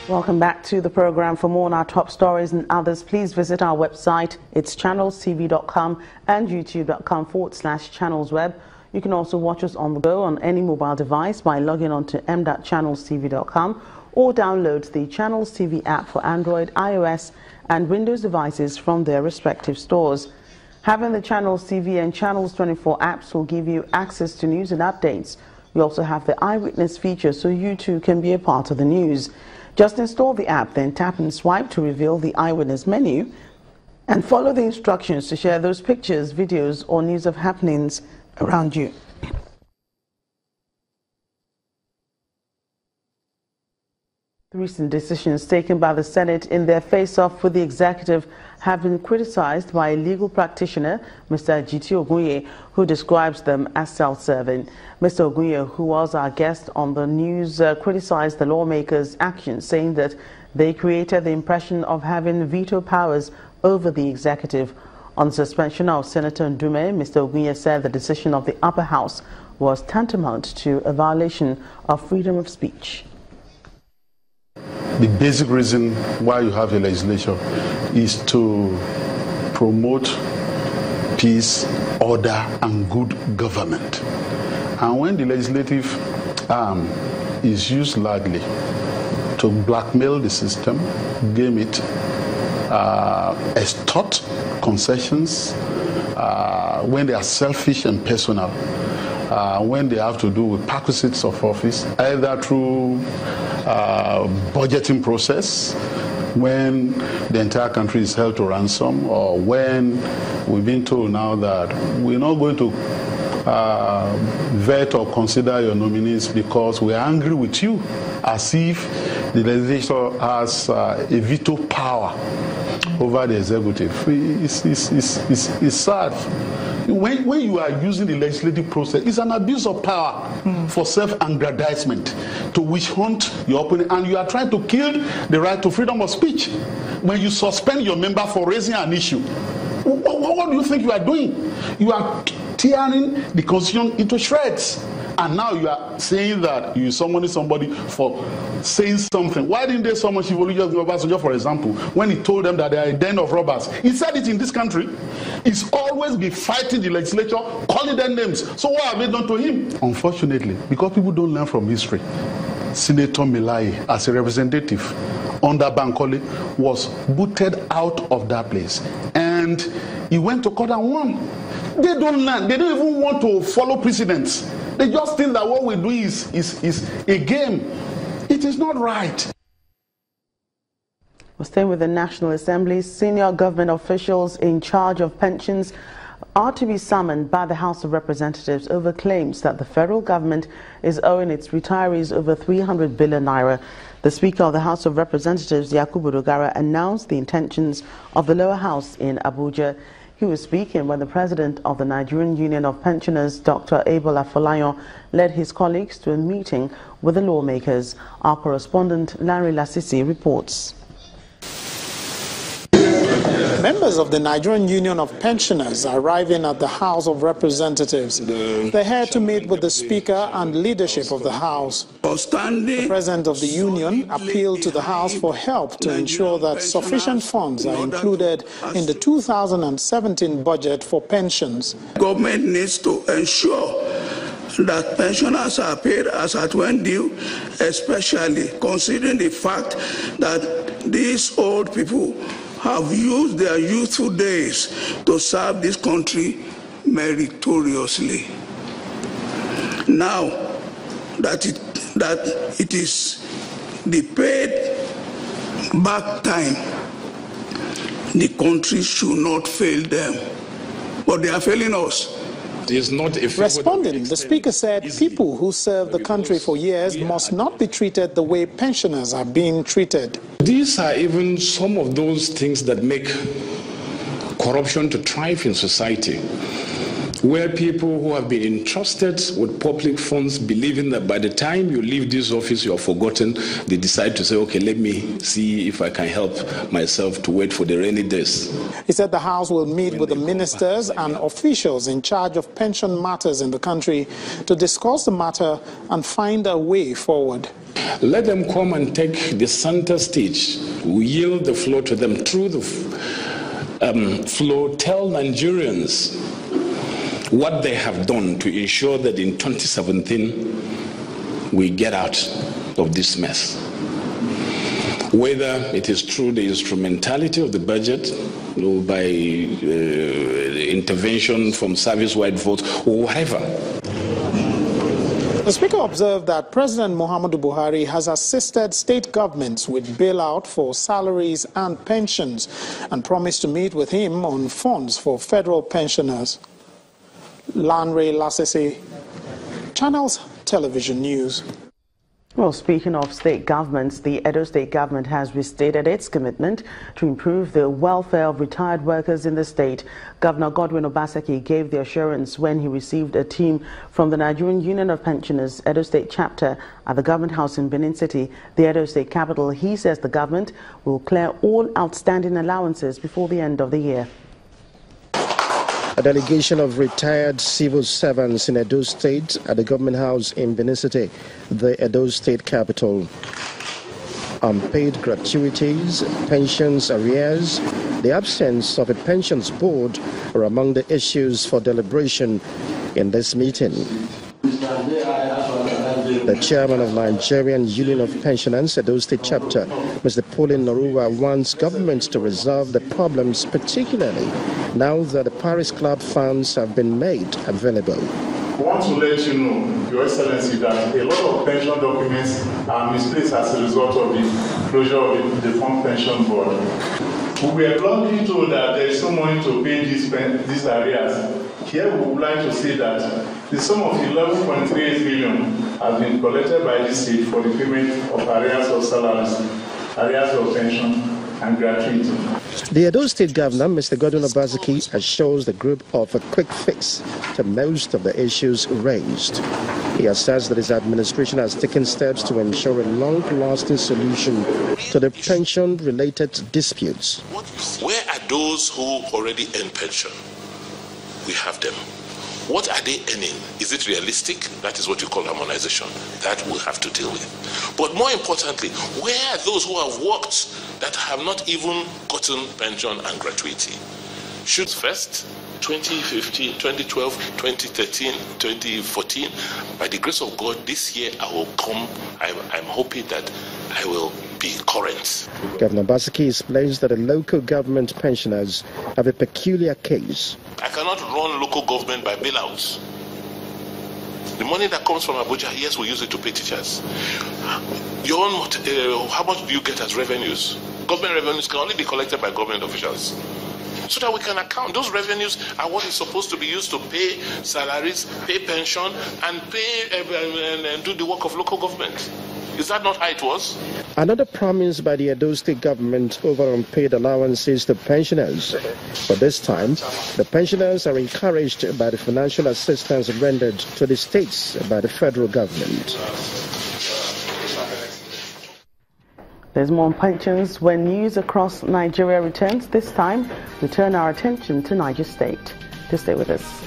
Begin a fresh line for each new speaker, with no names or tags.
Welcome back to the program. For more on our top stories and others, please visit our website. It's channelstv.com and youtube.com/channelsweb. You can also watch us on the go on any mobile device by logging on to m.channelstv.com or download the Channels TV app for Android, iOS and Windows devices from their respective stores. Having the Channels TV and Channels 24 apps will give you access to news and updates. We also have the eyewitness feature, so you too can be a part of the news. Just install the app, then tap and swipe to reveal the eyewitness menu and follow the instructions to share those pictures, videos or news of happenings around you. The recent decisions taken by the Senate in their face-off with the executive have been criticized by a legal practitioner, Mr. G.T. Ogunye, who describes them as self-serving. Mr. Ogunye, who was our guest on the news, criticized the lawmakers' actions, saying that they created the impression of having veto powers over the executive. On suspension of Senator Ndume, Mr. Ogunye said the decision of the upper house was tantamount to a violation of freedom of speech.
The basic reason why you have a legislature is to promote peace, order, and good government. And when the legislative arm is used largely to blackmail the system, game it, extort concessions, when they are selfish and personal, when they have to do with perquisites of office, either through budgeting process, when the entire country is held to ransom, or when we've been told now that we're not going to vet or consider your nominees because we're angry with you, as if the legislature has a veto power over the executive. It's sad. When you are using the legislative process, it's an abuse of power for self-aggrandizement, to witch hunt your opponent, and you are trying to kill the right to freedom of speech. When you suspend your member for raising an issue, what do you think you are doing? You are tearing the Constitution into shreds. And now you are saying that you summoned somebody for saying something. Why didn't they summon Shivoluja Obasanjo, for example, when he told them that they are a den of robbers? He said it in this country. He's always been fighting the legislature, calling them names. So what have they done to him? Unfortunately, because people don't learn from history, Senator Milai, as a representative under Bankole, was booted out of that place. And he went to court and won. They don't learn. They don't even want to follow precedents. They just think that what we do is a game. It is not right.
We're staying with the National Assembly. Senior government officials in charge of pensions are to be summoned by the House of Representatives over claims that the federal government is owing its retirees over 300 billion naira. The Speaker of the House of Representatives, Yakubu Dogara, announced the intentions of the lower house in Abuja. He was speaking when the president of the Nigerian Union of Pensioners, Dr. Abel Afolayan, led his colleagues to a meeting with the lawmakers. Our correspondent, Larry Lasisi, reports.
Members of the Nigerian Union of Pensioners are arriving at the House of Representatives. They're here to meet with the Speaker and leadership of the House. The President of the Union appealed to the House for help to ensure that sufficient funds are included in the 2017 budget for pensions.
Government needs to ensure that pensioners are paid as at when due, especially considering the fact that these old people have used their youthful days to serve this country meritoriously. Now that it is the paid back time, the country should not fail them, but they are failing us.
Responding, the Speaker said people who serve the country for years must not be treated the way pensioners are being treated.
These are even some of those things that make corruption to thrive in society, where people who have been entrusted with public funds, believing that by the time you leave this office you are forgotten, they decide to say, okay, let me see if I can help myself to wait for the rainy days.
He said the House will meet with the ministers and officials in charge of pension matters in the country to discuss the matter and find a way forward.
Let them come and take the center stage. We yield the floor to them through the floor. Tell Nigerians what they have done to ensure that in 2017 we get out of this mess. Whether it is through the instrumentality of the budget or by intervention from service-wide votes or whatever.
The Speaker observed that President Muhammadu Buhari has assisted state governments with bailout for salaries and pensions and promised to meet with him on funds for federal pensioners. Lanre Lasese, Channels Television News.
Well, speaking of state governments, the Edo State government has restated its commitment to improve the welfare of retired workers in the state. Governor Godwin Obaseki gave the assurance when he received a team from the Nigerian Union of Pensioners Edo State chapter at the Government House in Benin City, the Edo State capital. He says the government will clear all outstanding allowances before the end of the year.
A delegation of retired civil servants in Edo State at the Government House in Benin City, the Edo State capital. Unpaid gratuities, pensions arrears, the absence of a pensions board are among the issues for deliberation in this meeting. The chairman of Nigerian Union of Pensioners Edo State chapter, Mr. Pauline Noruwa, wants government to resolve the problems, particularly now that the Paris Club funds have been made available.
I want to let you know, Your Excellency, that a lot of pension documents are misplaced as a result of the closure of the Fund Pension Board. We were bluntly told that there is no money to pay these arrears. Here we would like to say that the sum of 11.38 billion has been collected by the state for the payment of arrears of salaries, arrears of pension, and gratuity.
The Edo State Governor, Mr. Godwin Obaseki, assures the group of a quick fix to most of the issues raised. He asserts that his administration has taken steps to ensure a long-lasting solution to the pension-related disputes.
Where are those who already earn pension? We have them. What are they earning? Is it realistic? That is what you call harmonization. That we'll have to deal with. But more importantly, where are those who have worked that have not even gotten pension and gratuity? Should first, 2015, 2012, 2013, 2014, by the grace of God, this year I will come. I'm hoping that I will be current.
Governor Obaseki explains that the local government pensioners have a peculiar case.
I cannot run local government by bailouts. The money that comes from Abuja, yes, we use it to pay teachers. Your own, how much do you get as revenues? Government revenues can only be collected by government officials. So that we can account. Those revenues are what is supposed to be used to pay salaries, pay pension, and pay and do the work of local government. Is that not how it was?
Another promise by the Edo State government over unpaid allowances to pensioners. But this time, the pensioners are encouraged by the financial assistance rendered to the states by the federal government.
There's more on pensions when news across Nigeria returns. This time, we turn our attention to Niger State. To stay with us.